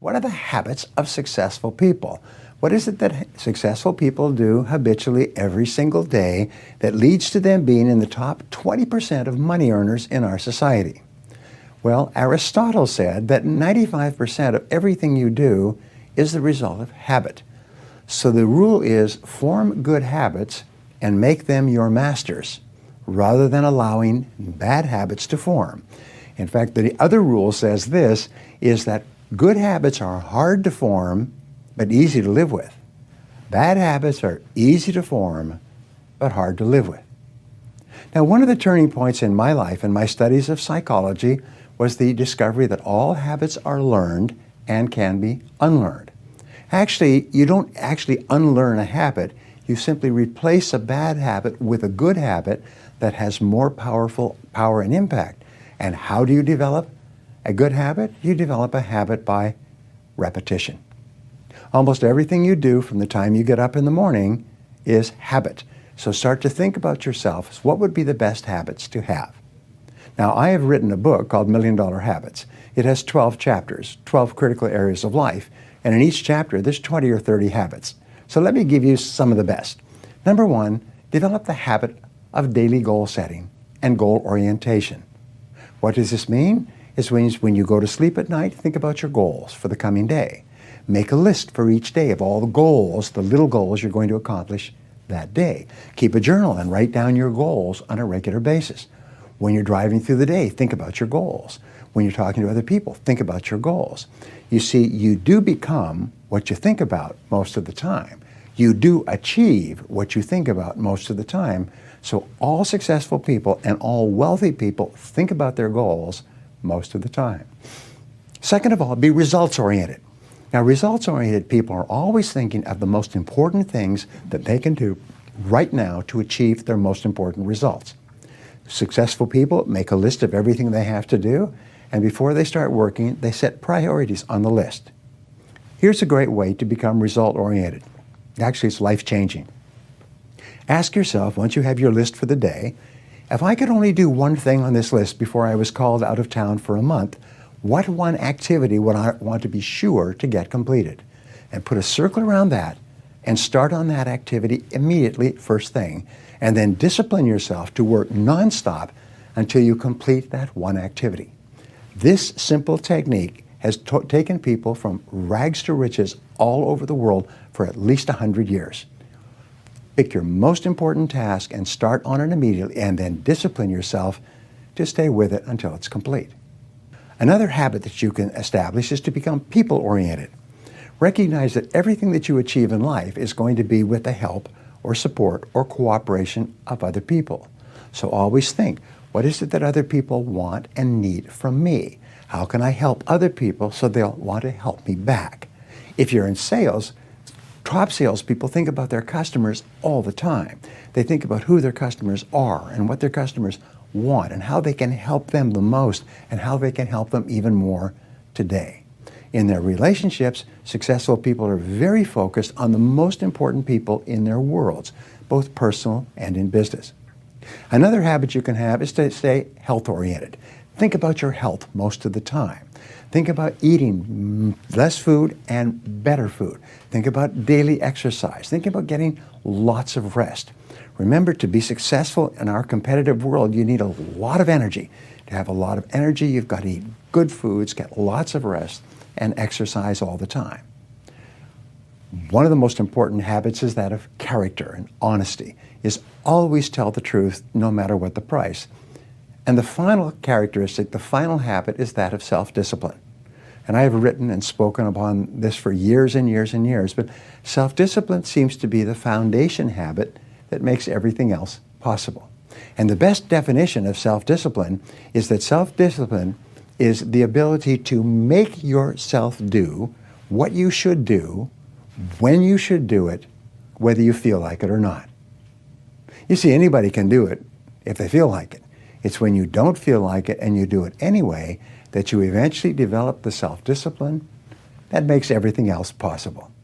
What are the habits of successful people? What is it that successful people do habitually every single day that leads to them being in the top 20% of money earners in our society? Well, Aristotle said that 95% of everything you do is the result of habit. So the rule is form good habits and make them your masters, rather than allowing bad habits to form. In fact, the other rule says this, is that good habits are hard to form, but easy to live with. Bad habits are easy to form, but hard to live with. Now, one of the turning points in my life and my studies of psychology was the discovery that all habits are learned and can be unlearned. Actually, you don't actually unlearn a habit. You simply replace a bad habit with a good habit that has more power and impact. And how do you develop a good habit? You develop a habit by repetition. Almost everything you do from the time you get up in the morning is habit. So start to think about yourself. What would be the best habits to have? Now, I have written a book called $1 Million Habits. It has 12 chapters, 12 critical areas of life. And in each chapter, there's 20 or 30 habits. So let me give you some of the best. Number one, develop the habit of daily goal setting and goal orientation. What does this mean? It means when you go to sleep at night, think about your goals for the coming day. Make a list for each day of all the goals, the little goals you're going to accomplish that day. Keep a journal and write down your goals on a regular basis. When you're driving through the day, think about your goals. When you're talking to other people, think about your goals. You see, you do become what you think about most of the time. You do achieve what you think about most of the time. So all successful people and all wealthy people think about their goals most of the time. Second of all, be results-oriented. Now, results-oriented people are always thinking of the most important things that they can do right now to achieve their most important results. Successful people make a list of everything they have to do, and before they start working, they set priorities on the list. Here's a great way to become result-oriented. Actually, it's life-changing. Ask yourself, once you have your list for the day, if I could only do one thing on this list before I was called out of town for a month, what one activity would I want to be sure to get completed? And put a circle around that and start on that activity immediately, first thing, and then discipline yourself to work nonstop until you complete that one activity. This simple technique has taken people from rags to riches all over the world for at least 100 years. Pick your most important task and start on it immediately, and then discipline yourself to stay with it until it's complete. Another habit that you can establish is to become people-oriented. Recognize that everything that you achieve in life is going to be with the help or support or cooperation of other people. So always think, what is it that other people want and need from me? How can I help other people so they'll want to help me back? If you're in sales, top salespeople think about their customers all the time. They think about who their customers are and what their customers want and how they can help them the most and how they can help them even more today. In their relationships, successful people are very focused on the most important people in their worlds, both personal and in business. Another habit you can have is to stay health-oriented. Think about your health most of the time. Think about eating less food and better food. Think about daily exercise. Think about getting lots of rest. Remember, to be successful in our competitive world, you need a lot of energy. To have a lot of energy, you've got to eat good foods, get lots of rest, and exercise all the time. One of the most important habits is that of character and honesty, is always tell the truth no matter what the price. And the final characteristic, the final habit, is that of self-discipline. And I have written and spoken upon this for years and years and years, but self-discipline seems to be the foundation habit that makes everything else possible. And the best definition of self-discipline is that self-discipline is the ability to make yourself do what you should do, when you should do it, whether you feel like it or not. You see, anybody can do it if they feel like it. It's when you don't feel like it and you do it anyway that you eventually develop the self-discipline that makes everything else possible.